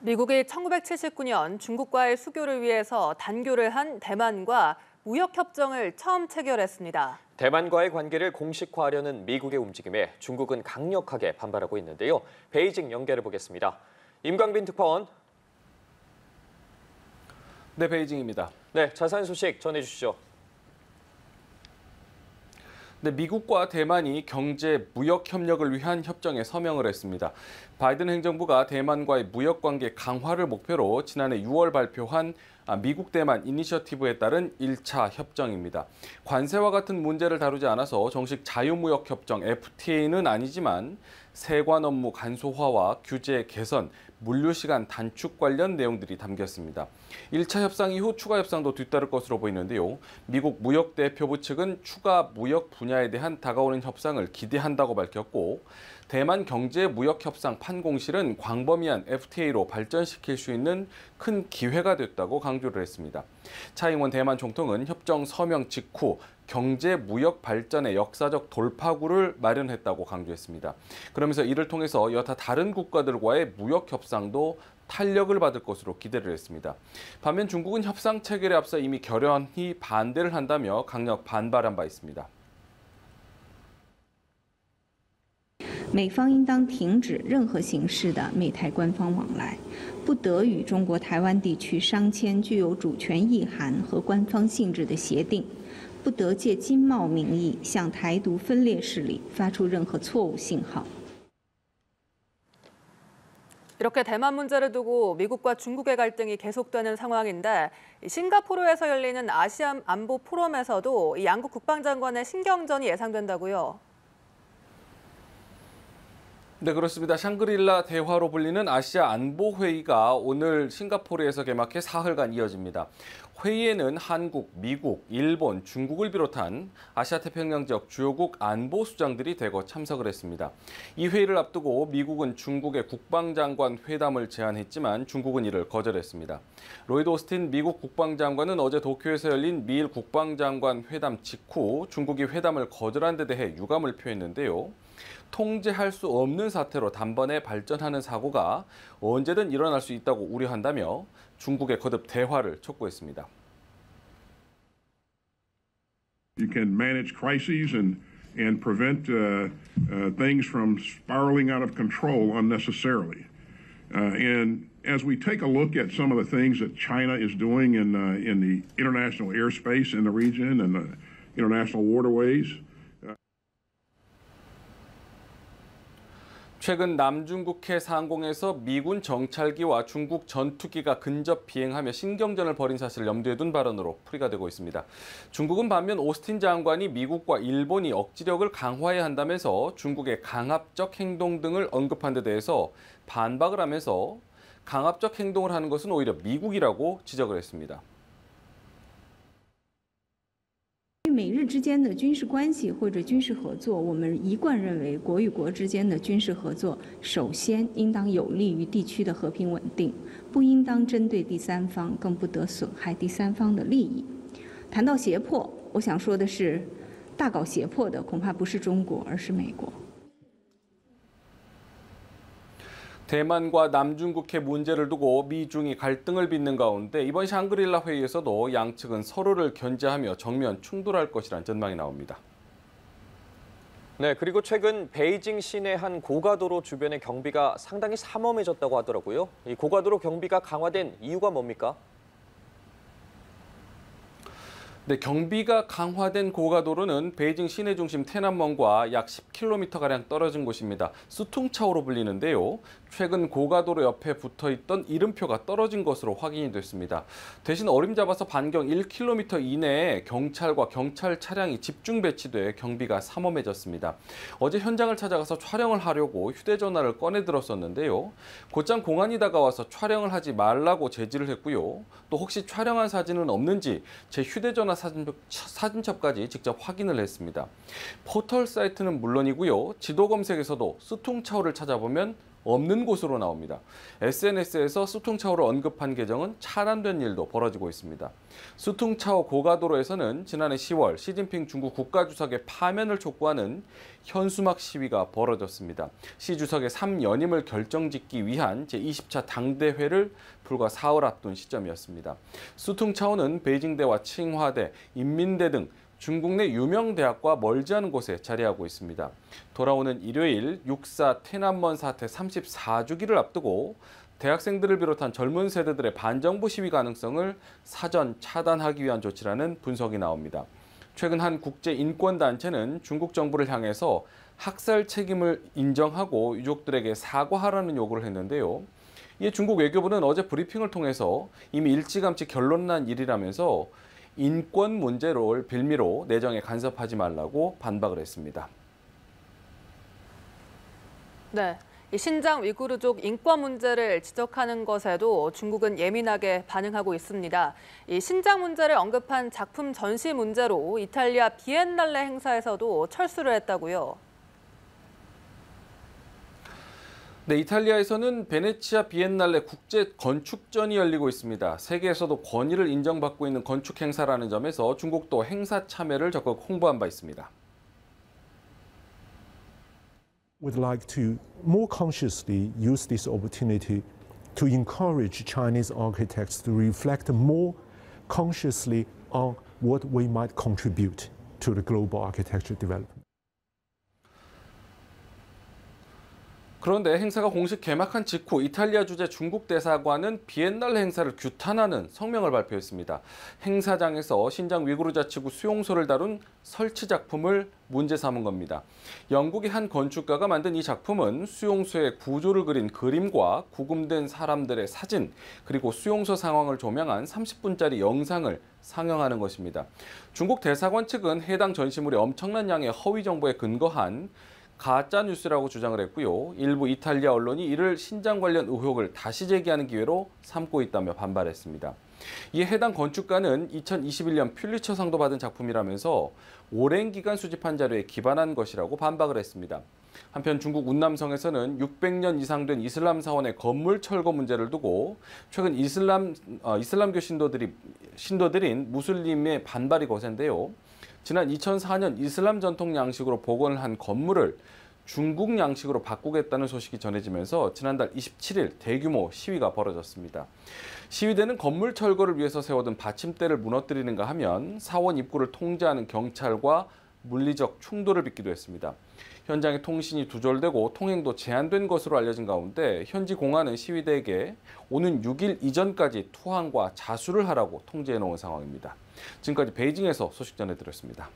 미국이 1979년 중국과의 수교를 위해서 단교를 한 대만과 무역협정을 처음 체결했습니다. 대만과의 관계를 공식화하려는 미국의 움직임에 중국은 강력하게 반발하고 있는데요. 베이징 연결해 보겠습니다. 임광빈 특파원. 네, 베이징입니다. 네, 자세한 소식 전해주시죠. 네, 미국과 대만이 경제, 무역 협력을 위한 협정에 서명을 했습니다. 바이든 행정부가 대만과의 무역 관계 강화를 목표로 지난해 6월 발표한 미국 대만 이니셔티브에 따른 1차 협정입니다. 관세와 같은 문제를 다루지 않아서 정식 자유무역 협정 FTA는 아니지만 세관 업무 간소화와 규제 개선, 물류시간 단축 관련 내용들이 담겼습니다. 1차 협상 이후 추가 협상도 뒤따를 것으로 보이는데요. 미국 무역대표부 측은 추가 무역 분야에 대한 다가오는 협상을 기대한다고 밝혔고, 대만 경제무역협상 판공실은 광범위한 FTA로 발전시킬 수 있는 큰 기회가 됐다고 강조를 했습니다. 차잉원 대만 총통은 협정 서명 직후 경제 무역 발전의 역사적 돌파구를 마련했다고 강조했습니다. 그러면서 이를 통해서 여타 다른 국가들과의 무역 협상도 탄력을 받을 것으로 기대를 했습니다. 반면 중국은 협상 체결에 앞서 이미 결연히 반대를 한다며 강력 반발한 바 있습니다. 美方应当停止任何形式的美台官方往来，不得与中国台湾地区商签具有主权意涵和官方性质的协定，不得借经贸名义向台独分裂势力发出任何错误信号。 이렇게 대만 문제를 두고 미국과 중국의 갈등이 계속되는 상황인데 싱가포르에서 열리는 아시안 안보 포럼에서도 이 양국 국방장관의 신경전이 예상된다고요. 네, 그렇습니다. 샹그릴라 대화로 불리는 아시아 안보 회의가 오늘 싱가포르에서 개막해 사흘간 이어집니다. 회의에는 한국, 미국, 일본, 중국을 비롯한 아시아 태평양 지역 주요국 안보 수장들이 대거 참석을 했습니다. 이 회의를 앞두고 미국은 중국의 국방장관 회담을 제안했지만 중국은 이를 거절했습니다. 로이드 오스틴 미국 국방장관은 어제 도쿄에서 열린 미일 국방장관 회담 직후 중국이 회담을 거절한 데 대해 유감을 표했는데요. 통제할 수 없는 사태로 단번에 발전하는 사고가 언제든 일어날 수 있다고 우려한다며 중국에 거듭 대화를 촉구했습니다. You can manage crises and prevent things from spiraling out of control unnecessarily. And as we take a look at some of the things that China is doing in the international airspace in the region and the international waterways. 최근 남중국해 상공에서 미군 정찰기와 중국 전투기가 근접 비행하며 신경전을 벌인 사실을 염두에 둔 발언으로 풀이가 되고 있습니다. 중국은 반면 오스틴 장관이 미국과 일본이 억지력을 강화해야 한다면서 중국의 강압적 행동 등을 언급한 데 대해서 반박을 하면서 강압적 행동을 하는 것은 오히려 미국이라고 지적을 했습니다. 美日之间的军事关系或者军事合作，我们一贯认为，国与国之间的军事合作，首先应当有利于地区的和平稳定，不应当针对第三方，更不得损害第三方的利益。谈到胁迫，我想说的是，大搞胁迫的恐怕不是中国，而是美国。 대만과 남중국해 문제를 두고 미중이 갈등을 빚는 가운데 이번 샹그릴라 회의에서도 양측은 서로를 견제하며 정면 충돌할 것이란 전망이 나옵니다. 네, 그리고 최근 베이징 시내 한 고가도로 주변의 경비가 상당히 삼엄해졌다고 하더라고요. 이 고가도로 경비가 강화된 이유가 뭡니까? 네, 경비가 강화된 고가도로는 베이징 시내 중심 테난먼과 약 10km가량 떨어진 곳입니다. 수퉁차오로 불리는데요. 최근 고가도로 옆에 붙어있던 이름표가 떨어진 것으로 확인이 됐습니다. 대신 어림잡아서 반경 1km 이내에 경찰과 경찰 차량이 집중 배치돼 경비가 삼엄해졌습니다. 어제 현장을 찾아가서 촬영을 하려고 휴대전화를 꺼내 들었었는데요. 곧장 공안이 다가와서 촬영을 하지 말라고 제지를 했고요. 또 혹시 촬영한 사진은 없는지 제 휴대전화 사진첩까지 직접 확인을 했습니다. 포털 사이트는 물론이고요. 지도 검색에서도 수퉁차오를 찾아보면 없는 곳으로 나옵니다. SNS에서 수퉁차오를 언급한 계정은 차단된 일도 벌어지고 있습니다. 수퉁차오 고가도로에서는 지난해 10월 시진핑 중국 국가주석의 파면을 촉구하는 현수막 시위가 벌어졌습니다. 시 주석의 3연임을 결정짓기 위한 제20차 당대회를 불과 사흘 앞둔 시점이었습니다. 수퉁차오는 베이징대와 칭화대, 인민대 등 중국 내 유명 대학과 멀지 않은 곳에 자리하고 있습니다. 돌아오는 일요일 6.4 天安門 사태 34주기를 앞두고 대학생들을 비롯한 젊은 세대들의 반정부 시위 가능성을 사전 차단하기 위한 조치라는 분석이 나옵니다. 최근 한 국제인권단체는 중국 정부를 향해서 학살 책임을 인정하고 유족들에게 사과하라는 요구를 했는데요. 이에 중국 외교부는 어제 브리핑을 통해서 이미 일찌감치 결론난 일이라면서 인권 문제를 빌미로 내정에 간섭하지 말라고 반박을 했습니다. 네. 이 신장 위구르족 인권 문제를 지적하는 것에도 중국은 예민하게 반응하고 있습니다. 이 신장 문제를 언급한 작품 전시 문제로 이탈리아 비엔날레 행사에서도 철수를 했다고요. 네, 이탈리아에서는 베네치아 비엔날레 국제 건축전이 열리고 있습니다. 세계에서도 권위를 인정받고 있는 건축 행사라는 점에서 중국도 행사 참여를 적극 홍보한 바 있습니다. Would like to more consciously use this opportunity to encourage Chinese architects to reflect more consciously on what we might contribute to the global architecture development. 그런데 행사가 공식 개막한 직후 이탈리아 주재 중국 대사관은 비엔날레 행사를 규탄하는 성명을 발표했습니다. 행사장에서 신장 위구르 자치구 수용소를 다룬 설치 작품을 문제 삼은 겁니다. 영국의 한 건축가가 만든 이 작품은 수용소의 구조를 그린 그림과 구금된 사람들의 사진, 그리고 수용소 상황을 조명한 30분짜리 영상을 상영하는 것입니다. 중국 대사관 측은 해당 전시물이 엄청난 양의 허위 정보에 근거한 가짜 뉴스라고 주장을 했고요. 일부 이탈리아 언론이 이를 신장 관련 의혹을 다시 제기하는 기회로 삼고 있다며 반발했습니다. 이에 해당 건축가는 2021년 퓰리처상도 받은 작품이라면서 오랜 기간 수집한 자료에 기반한 것이라고 반박을 했습니다. 한편 중국 운남성에서는 600년 이상 된 이슬람 사원의 건물 철거 문제를 두고 최근 이슬람교 신도들인 무슬림의 반발이 거센데요. 지난 2004년 이슬람 전통 양식으로 복원을 한 건물을 중국 양식으로 바꾸겠다는 소식이 전해지면서 지난달 27일 대규모 시위가 벌어졌습니다. 시위대는 건물 철거를 위해서 세워둔 받침대를 무너뜨리는가 하면 사원 입구를 통제하는 경찰과 물리적 충돌을 빚기도 했습니다. 현장의 통신이 두절되고 통행도 제한된 것으로 알려진 가운데 현지 공안은 시위대에게 오는 6일 이전까지 투항과 자수를 하라고 통제해 놓은 상황입니다. 지금까지 베이징에서 소식 전해드렸습니다.